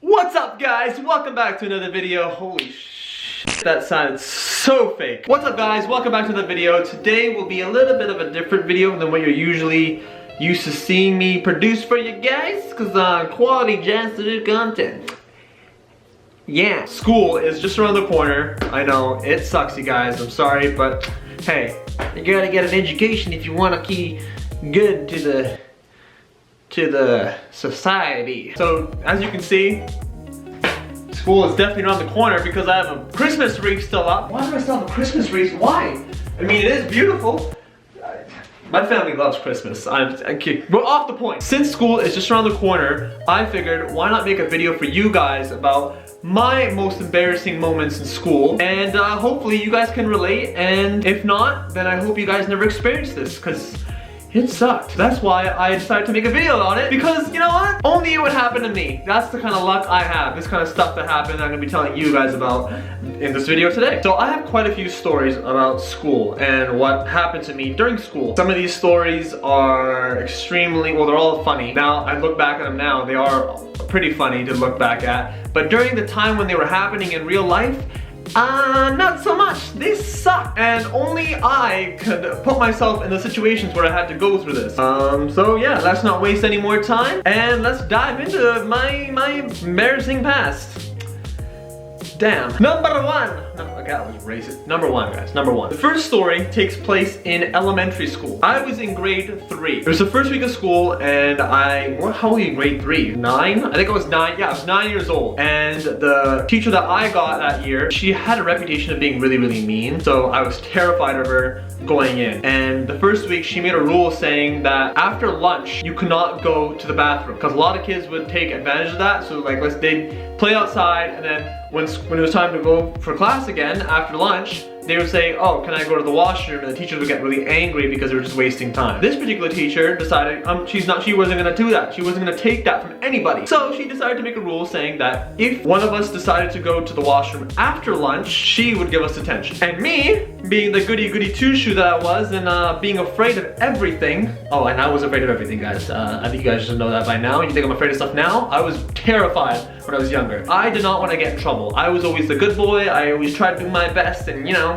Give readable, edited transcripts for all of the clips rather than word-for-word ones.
What's up guys? Welcome back to another video. Holy sh**, that sounded so fake. What's up guys? Welcome back to the video. Today will be a little bit of a different video than what you're usually used to seeing me produce for you guys, because quality sensitive content. Yeah, school is just around the corner. I know, it sucks you guys, I'm sorry, but hey, you gotta get an education if you want to keep good to the society. So as you can see, school is definitely around the corner because I have a Christmas wreath still up. Why do I still have a Christmas wreath? Why? I mean, it is beautiful. My family loves Christmas. I'm kidding. We're off the point. Since school is just around the corner, I figured why not make a video for you guys about my most embarrassing moments in school, and hopefully you guys can relate, and if not, then I hope you guys never experience this, because it sucked. That's why I decided to make a video on it, because you know what? Only it would happen to me. That's the kind of luck I have. This kind of stuff that happened I'm gonna be telling you guys about in this video today. So I have quite a few stories about school and what happened to me during school. Some of these stories are extremely, well, they're all funny. Now, I look back at them now, they are pretty funny to look back at. But during the time when they were happening in real life, not so much. They suck, and only I could put myself in the situations where I had to go through this. So yeah, let's not waste any more time, and let's dive into my embarrassing past. Damn. Number one. Okay, that was racist. Number one, guys. Number one. The first story takes place in elementary school. I was in grade 3. It was the first week of school, and how old were you in grade 3? 9? I think I was 9. Yeah, I was 9 years old. And the teacher that I got that year, she had a reputation of being really, really mean. So I was terrified of her going in. And the first week, she made a rule saying that after lunch, you could not go to the bathroom, because a lot of kids would take advantage of that. So like, they'd play outside, and then when it was time to go for class again after lunch, they would say, oh, can I go to the washroom? And the teachers would get really angry because they were just wasting time. This particular teacher decided she wasn't gonna do that. She wasn't gonna take that from anybody. So she decided to make a rule saying that if one of us decided to go to the washroom after lunch, she would give us attention. And me, being the goody two-shoe that I was, and being afraid of everything. Oh, and I was afraid of everything, guys. I think you guys should know that by now. You think I'm afraid of stuff now? I was terrified when I was younger. I did not want to get in trouble. I was always the good boy. I always tried to do my best, and you know,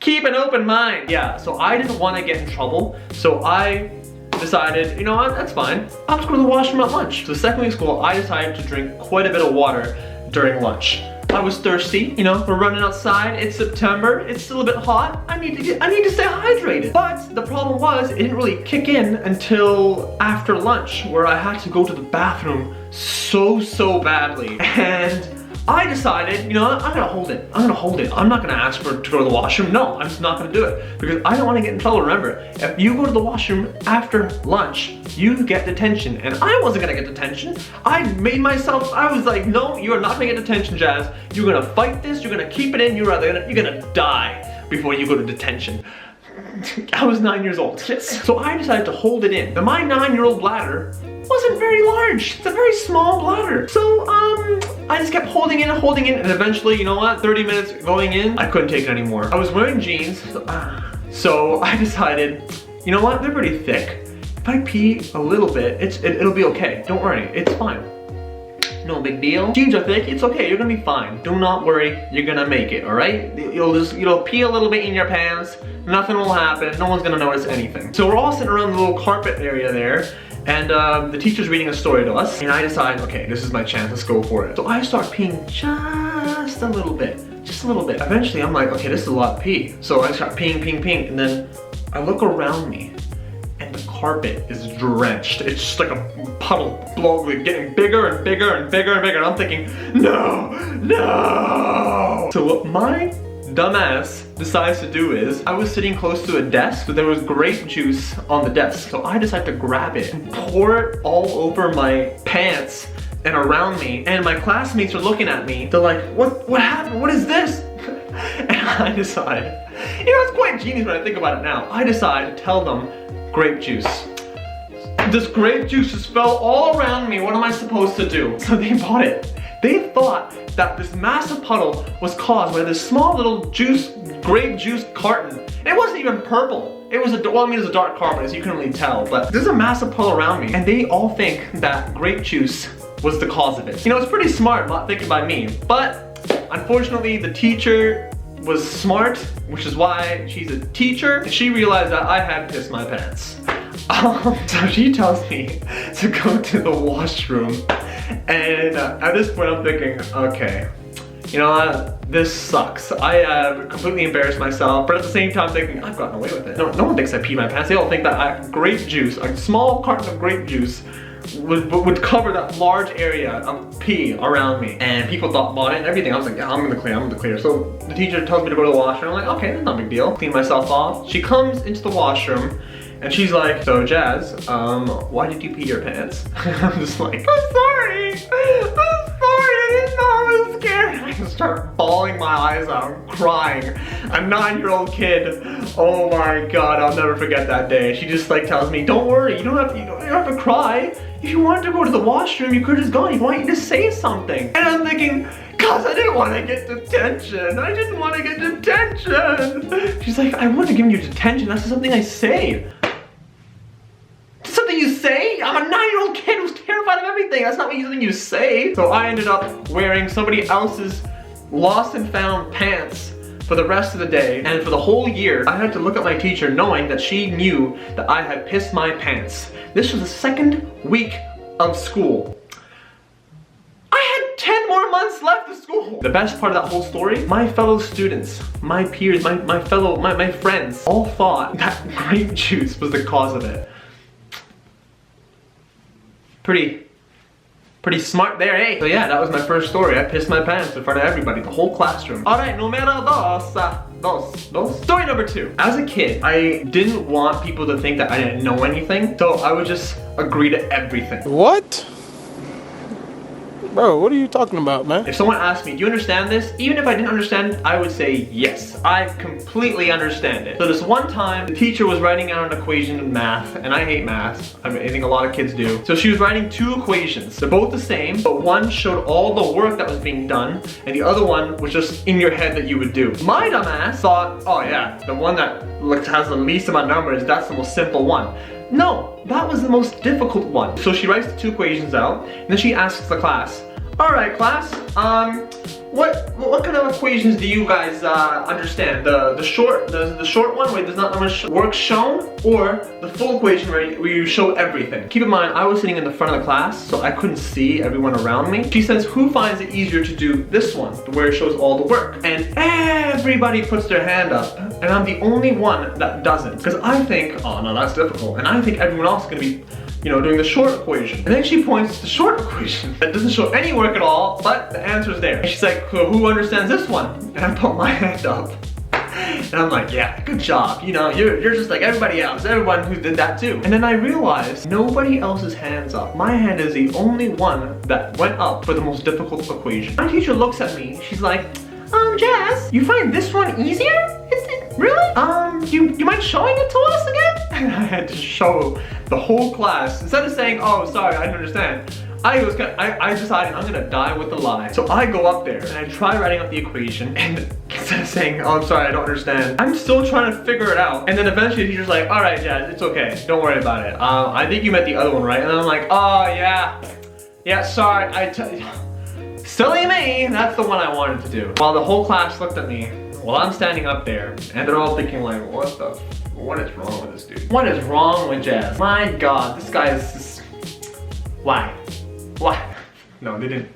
keep an open mind. Yeah, so I didn't want to get in trouble. So I decided, you know what, that's fine. I'll just go to the washroom at lunch. So the second week of school, I decided to drink quite a bit of water during lunch. I was thirsty, you know, we're running outside, it's September, it's still a bit hot. I need to stay hydrated. But the problem was, it didn't really kick in until after lunch, where I had to go to the bathroom so badly. And I decided, you know what, I'm gonna hold it. I'm not gonna ask to go to the washroom. No, I'm just not gonna do it, because I don't wanna get in trouble. Remember, if you go to the washroom after lunch, you get detention, and I wasn't gonna get detention. I was like, no, you are not gonna get detention, Jazz. You're gonna fight this, you're gonna keep it in, you're gonna die before you go to detention. I was 9 years old, yes. So I decided to hold it in. Now, my 9-year-old bladder wasn't very large. It's a very small bladder. So, I just kept holding in, and eventually, you know what, 30 minutes going in, I couldn't take it anymore. I was wearing jeans, so I decided, you know what, they're pretty thick. If I pee a little bit, it'll be okay. Don't worry, it's fine. No big deal. Jeans are thick, it's okay, you're gonna be fine. Do not worry, you're gonna make it, alright? You'll pee a little bit in your pants, nothing will happen, no one's gonna notice anything. So we're all sitting around the little carpet area there, and the teacher's reading a story to us, and I decide, okay, this is my chance, let's go for it. So I start peeing just a little bit. Eventually I'm like, okay, this is a lot of pee. So I start peeing, and then I look around me, and the carpet is drenched. It's just like a puddle, getting bigger and bigger. And I'm thinking, no. So what my dumbass decides to do is, I was sitting close to a desk, so there was grape juice on the desk. So I decided to grab it and pour it all over my pants and around me. And my classmates are looking at me. They're like, what happened? What is this? And I decide, you know, it's quite genius when I think about it now. I decide to tell them, grape juice. This grape juice just fell all around me. What am I supposed to do? So they bought it. They thought that this massive puddle was caused by this small little grape juice carton. It wasn't even purple. It was it was a dark carpet, so you couldn't really tell, but there's a massive puddle around me, and they all think that grape juice was the cause of it. You know, it's pretty smart, not thinking by me, but unfortunately the teacher was smart, which is why she's a teacher, and she realized that I had pissed my pants. So she tells me to go to the washroom, and at this point I'm thinking, okay, you know what, this sucks. I have completely embarrassed myself, but at the same time thinking, I've gotten away with it. No one thinks I peed my pants. They all think that grape juice, a small carton of grape juice, would cover that large area of pee around me. And people thought about it and everything. I was like, yeah, I'm gonna clear. So the teacher tells me to go to the washroom. I'm like, okay, that's not a big deal. Clean myself off. She comes into the washroom and she's like, so Jazz, why did you pee your pants? I'm just like, I'm sorry, I didn't know, I was scared. I just start bawling my eyes out, crying. A 9-year-old kid, oh my God, I'll never forget that day. She just like tells me, don't worry, you don't have to cry. If you wanted to go to the washroom, you could have just gone. You want you to say something. And I'm thinking, cause I didn't want to get detention. I didn't want to get detention. She's like, I wouldn't have given you detention. That's just something I say. Something you say? I'm a 9-year-old kid who's terrified of everything. That's not something you say. So I ended up wearing somebody else's lost and found pants for the rest of the day, and for the whole year, I had to look at my teacher knowing that she knew that I had pissed my pants. This was the second week of school. I had 10 more months left of school. The best part of that whole story, my fellow students, my peers, my friends, all thought that grape juice was the cause of it. Pretty smart there, eh? So yeah, that was my first story. I pissed my pants in front of everybody, the whole classroom. Alright, numero dos. Story number 2. As a kid, I didn't want people to think that I didn't know anything, so I would just agree to everything. What? Bro, what are you talking about, man? If someone asked me, do you understand this? Even if I didn't understand it, I would say yes. I completely understand it. So this one time, the teacher was writing out an equation in math, and I hate math. I think a lot of kids do. So she was writing 2 equations. They're both the same, but one showed all the work that was being done, and the other one was just in your head that you would do. My dumb ass thought, oh yeah, the one that has the least amount of numbers, that's the most simple one. No, that was the most difficult one. So she writes the 2 equations out, and then she asks the class, all right, class, what kind of equations do you guys understand? The short one where there's not much work shown, or the full equation where you show everything? Keep in mind, I was sitting in the front of the class, so I couldn't see everyone around me. She says, who finds it easier to do this one, where it shows all the work? And everybody puts their hand up, and I'm the only one that doesn't. Because I think, oh no, that's difficult. And I think everyone else is gonna be, you know, doing the short equation. And then she points to the short equation that doesn't show any work at all, but the answer's there. And she's like, who understands this one? And I put my hand up. And I'm like, yeah, good job. You know, you're just like everybody else, everyone who did that too. And then I realized nobody else's hand's up. My hand is the only one that went up for the most difficult equation. My teacher looks at me, she's like, Jazz, you find this one easier? Really? You mind showing it to us again? And I had to show the whole class. Instead of saying, oh, sorry, I didn't understand, I decided I'm gonna die with the lie. So I go up there and I try writing out the equation, and instead of saying, oh, I'm sorry, I don't understand, I'm still trying to figure it out. And then eventually the teacher's like, all right, Jazz, it's okay, don't worry about it. I think you meant the other one, right? And I'm like, oh, yeah, sorry, silly me, that's the one I wanted to do. While the whole class looked at me, while I'm standing up there, and they're all thinking like, what is wrong with this dude? What is wrong with Jazz? My God, this guy is just, why? No, they didn't.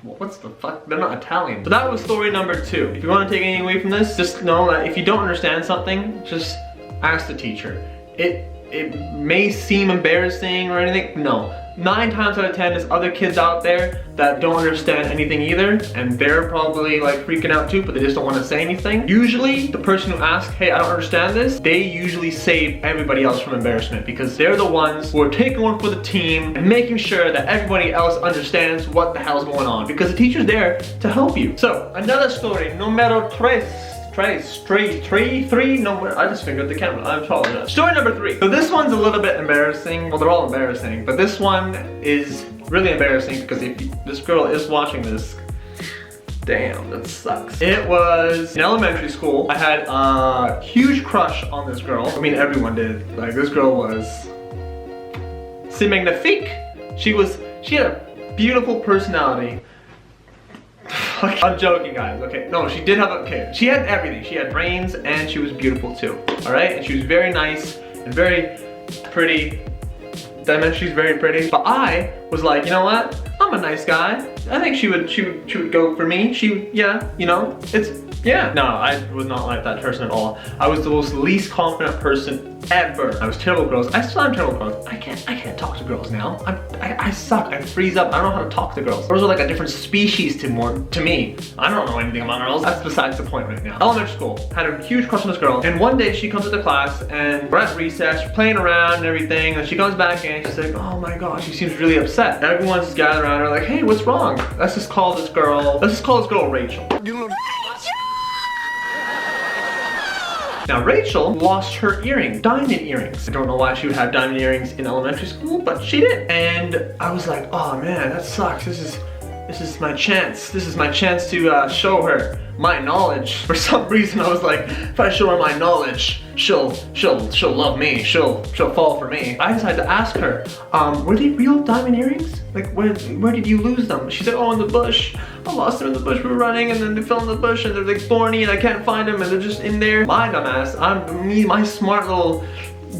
What's the fuck? They're not Italian. So that was story number 2. If you want to take anything away from this, just know that if you don't understand something, just ask the teacher. It may seem embarrassing or anything, no. 9 times out of 10 there's other kids out there that don't understand anything either, and they're probably like freaking out too, but they just don't want to say anything. Usually the person who asks, hey, I don't understand this, they usually save everybody else from embarrassment, because they're the ones who are taking one for the team and making sure that everybody else understands what the hell's going on, because the teacher's there to help you. So another story, numero 3. No, I just fingered the camera, I apologize. Story number 3. So this one's a little bit embarrassing. Well, they're all embarrassing, but this one is really embarrassing because if this girl is watching this, damn, that sucks. It was in elementary school. I had a huge crush on this girl. I mean, everyone did. Like, this girl was si magnifique. She had a beautiful personality. I'm joking, guys. Okay, no, she did have she had everything. She had brains and she was beautiful too. All right, and she was very nice and very pretty. Did I mention she's very pretty? But I was like, you know what? I'm a nice guy. I think she would go for me. Yeah, you know, yeah. No, I was not like that person at all. I was the most least confident person ever. I was terrible with girls. I still am terrible with girls. I can't talk to girls now. I suck. I freeze up. I don't know how to talk to girls. Girls are like a different species to me. I don't know anything about girls. That's besides the point right now. Elementary school, had a huge crush on this girl, and one day she comes into class and we're at recess, we're playing around and everything, and she comes back in and she's like, oh my gosh, she seems really upset. Everyone's just gathered around her like, hey, what's wrong? Let's just call this girl Rachel. Now Rachel lost her earring, diamond earrings. I don't know why she would have diamond earrings in elementary school, but she did. And I was like, oh man, that sucks. This is my chance. This is my chance to show her my knowledge. For some reason I was like, if I show her my knowledge, she'll love me. She'll fall for me. I decided to ask her, were they real diamond earrings? Like where did you lose them? She said, oh, in the bush. I lost them in the bush. We were running and then they fell in the bush and they're like thorny and I can't find them and they're just in there. My dumbass, my smart little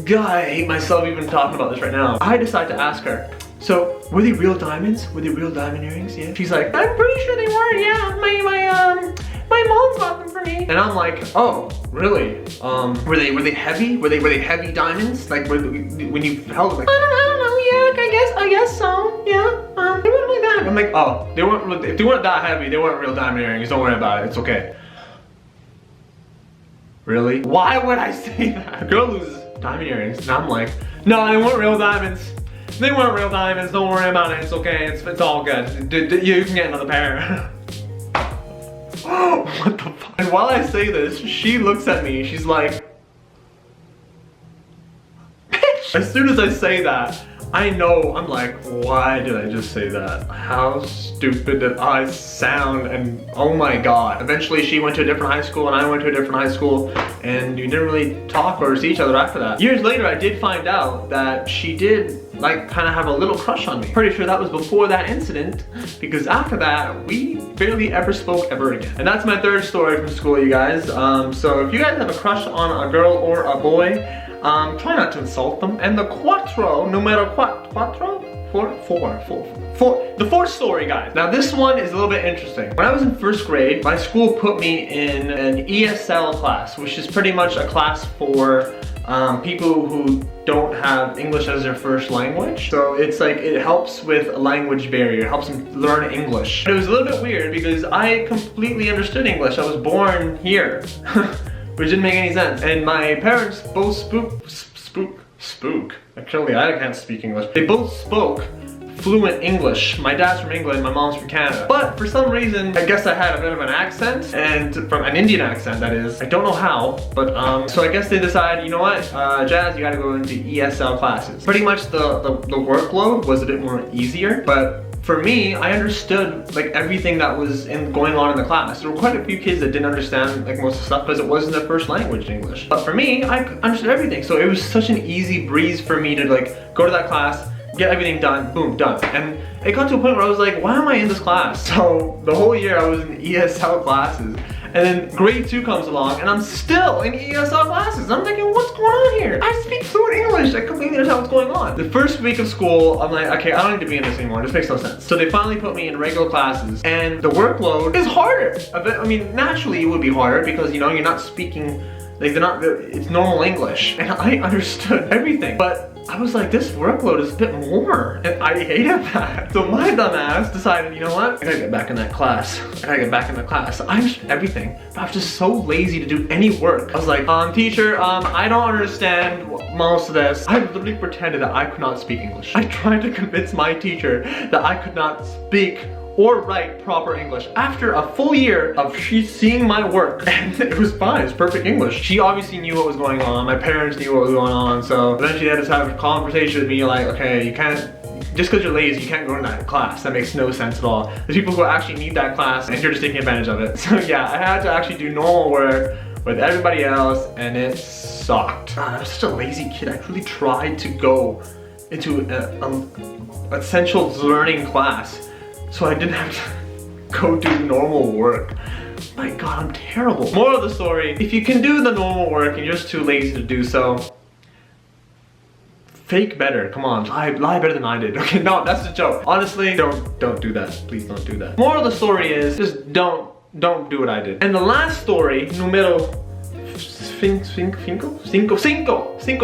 guy, I hate myself even talking about this right now. I decided to ask her, so were they real diamonds? Were they real diamond earrings? Yeah. She's like, I'm pretty sure they were, yeah. My mom got them for me. And I'm like, oh, really? Were they heavy? Were they heavy diamonds? Like when you held them, like, I don't know, yeah, I guess so, yeah. They weren't really that. I'm like, oh, if they weren't that heavy, they weren't real diamond earrings. Don't worry about it, it's okay. Really? Why would I say that? A girl loses diamond earrings, and I'm like, no, they weren't real diamonds. They weren't real diamonds, don't worry about it, it's okay, it's all good. You can get another pair. What the fuck? And while I say this, she looks at me, she's like, bitch! As soon as I say that, I know, I'm like, why did I just say that? How stupid did I sound? And oh my god. Eventually she went to a different high school and I went to a different high school and we didn't really talk or see each other after that. Years later I did find out that she did like kind of have a little crush on me. Pretty sure that was before that incident because after that we barely ever spoke ever again. And that's my third story from school, you guys. So if you guys have a crush on a girl or a boy, try not to insult them. And the quattro, no matter the fourth story, guys. Now this one is a little bit interesting. When I was in first grade, my school put me in an ESL class, which is pretty much a class for people who don't have English as their first language. So it's like, it helps with a language barrier, it helps them learn English. It was a little bit weird because I completely understood English. I was born here, which didn't make any sense. And my parents both spook. Actually, I can't speak English. They both spoke fluent English. My dad's from England, my mom's from Canada. But for some reason, I guess I had a bit of an accent, and from an Indian accent, that is. I don't know how, but so I guess they decided, you know what, Jazz, you gotta go into ESL classes. Pretty much the workload was a bit more easier, but for me, I understood like everything that was going on in the class. There were quite a few kids that didn't understand like most of the stuff because it wasn't their first language, English. But for me, I understood everything. So it was such an easy breeze for me to like go to that class, get everything done, boom, done. And it got to a point where I was like, why am I in this class? So the whole year I was in ESL classes. And then grade 2 comes along and I'm still in ESL classes. I'm thinking, what's going on here? I speak fluent English. I completely understand what's going on. The first week of school, I'm like, okay, I don't need to be in this anymore. This makes no sense. So they finally put me in regular classes and the workload is harder. I mean, naturally it would be harder because, you know, you're not speaking, like it's normal English. And I understood everything. But I was like, this workload is a bit more, and I hated that. So my dumb ass decided, you know what? I gotta get back in that class. I understood everything, but I was just so lazy to do any work. I was like, teacher, I don't understand most of this. I literally pretended that I could not speak English. I tried to convince my teacher that I could not speak or write proper English after a full year of she seeing my work, and it was fine, it's perfect English. She obviously knew what was going on, my parents knew what was going on, so eventually they had to have a conversation with me like, okay, you can't, just because you're lazy, you can't go to that class. That makes no sense at all. There's people who actually need that class and you're just taking advantage of it. So yeah, I had to actually do normal work with everybody else and it sucked. I was such a lazy kid. I really tried to go into essentials learning class, so I didn't have to go do normal work. My God, I'm terrible. Moral of the story, if you can do the normal work and you're just too lazy to do so, fake better. Come on, lie better than I did. Okay, no, that's a joke. Honestly, don't do that. Please don't do that. Moral of the story is just don't do what I did. And the last story, numero Cinco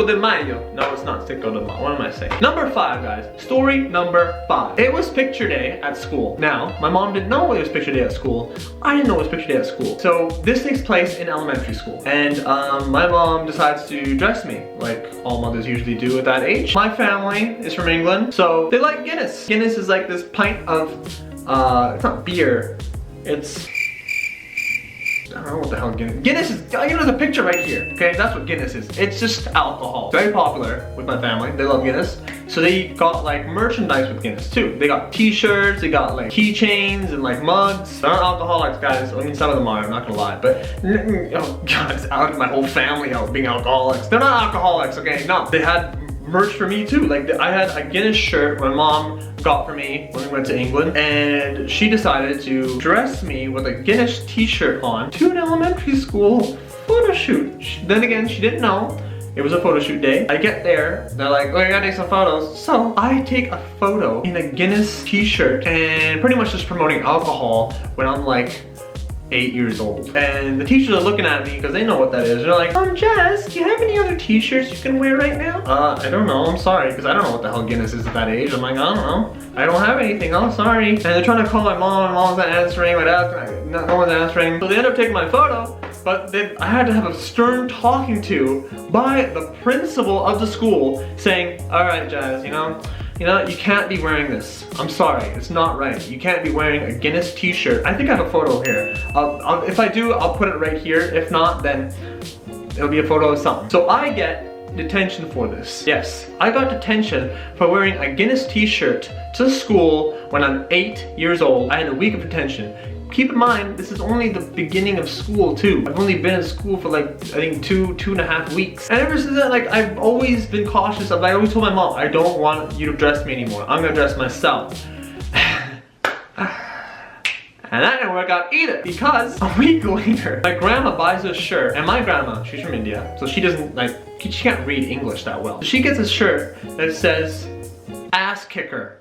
de Mayo. No, it's not Cinco de Mayo. What am I saying? Number 5, guys. Story number 5. It was picture day at school. Now, my mom didn't know it was picture day at school. I didn't know it was picture day at school. So this takes place in elementary school. And my mom decides to dress me like all mothers usually do at that age. My family is from England, so they like Guinness. Guinness is like this pint of, it's not beer. It's, I don't know what the hell Guinness is. There's a picture right here. Okay, that's what Guinness is. It's just alcohol. Very popular with my family. They love Guinness. So they got like merchandise with Guinness too. They got t-shirts, they got like keychains and like mugs. They're not alcoholics, guys. I mean, some of them are, I'm not gonna lie. But, oh God, it's out of my whole family out being alcoholics. They're not alcoholics, okay? No, they had merch for me too. Like I had a Guinness shirt my mom got for me when we went to England, and she decided to dress me with a Guinness t-shirt on to an elementary school photo shoot. Then again, she didn't know it was a photo shoot day. I get there, they're like, oh, you gotta take some photos. So I take a photo in a Guinness t-shirt and pretty much just promoting alcohol when I'm like 8 years old. And the teachers are looking at me because they know what that is. They're like, Jazz, do you have any other t-shirts you can wear right now? I don't know, I'm sorry, because I don't know what the hell Guinness is at that age. I'm like, I don't know. I don't have anything, oh, sorry. And they're trying to call my mom, and mom's not answering, my dad's not, no one's answering. So they end up taking my photo, but I had to have a stern talking to by the principal of the school saying, all right, Jazz, you know, you can't be wearing this. I'm sorry, it's not right. You can't be wearing a Guinness t-shirt. I think I have a photo here. If I do, I'll put it right here. If not, then it'll be a photo of something. So I get detention for this. Yes, I got detention for wearing a Guinness t-shirt to school when I'm 8 years old. I had a week of detention. Keep in mind, this is only the beginning of school too. I've only been in school for like, I think two and a half weeks. And ever since then, like, I've always been cautious of, I always told my mom, I don't want you to dress me anymore. I'm gonna dress myself. And that didn't work out either, because a week later, my grandma buys a shirt, and my grandma, she's from India, so she doesn't like, she can't read English that well. She gets a shirt that says, ass kicker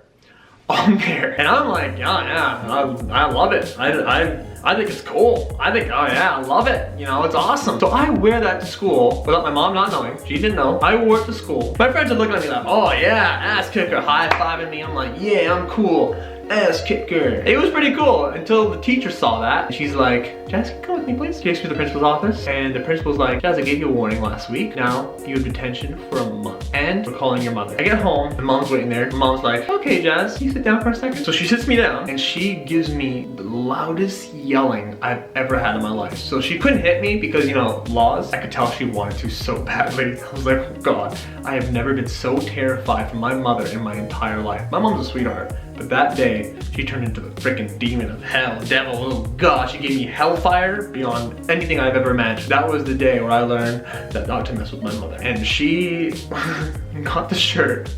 on there. And I'm like, yeah, I love it. I think it's cool. I think, oh yeah, I love it. You know, it's awesome. So I wear that to school without my mom not knowing. She didn't know. I wore it to school. My friends are looking at me like, oh yeah, ass kicker, high-fiving me. I'm like, yeah, I'm cool. Ass kicker. It was pretty cool until the teacher saw that. She's like, Jazz, come with me please. She takes me to the principal's office, and the principal's like, Jazz, I gave you a warning last week. Now you have detention for a month, and we're calling your mother. I get home, and mom's waiting there. Mom's like, okay, Jazz, can you sit down for a second? So she sits me down, and she gives me the loudest yelling I've ever had in my life. So she couldn't hit me because, you know, laws. I could tell she wanted to so badly. I was like, oh God, I have never been so terrified from my mother in my entire life. My mom's a sweetheart. But that day, she turned into the freaking demon of hell, devil, oh God, she gave me hellfire beyond anything I've ever imagined. That was the day where I learned that not to mess with my mother. And she got the shirt,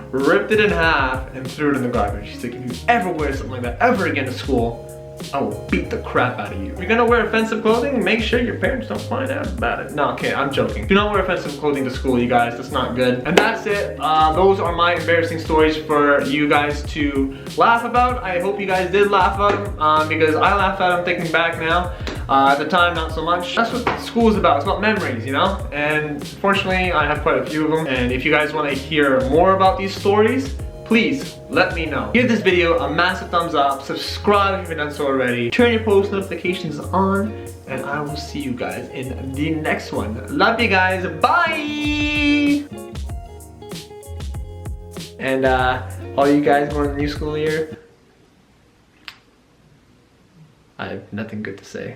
ripped it in half, and threw it in the garbage. She's like, if you ever wear something like that ever again to school, I will beat the crap out of you. If you're gonna wear offensive clothing, make sure your parents don't find out about it. No, okay, I'm joking. Do not wear offensive clothing to school, you guys. That's not good. And that's it. Those are my embarrassing stories for you guys to laugh about. I hope you guys did laugh at them because I laugh at them thinking back now. At the time, not so much. That's what school is about. It's about memories, you know? And fortunately, I have quite a few of them. And if you guys want to hear more about these stories, please let me know. Give this video a massive thumbs up, subscribe if you haven't done so already, turn your post notifications on, and I will see you guys in the next one. Love you guys, bye! And all you guys going to the new school year, I have nothing good to say.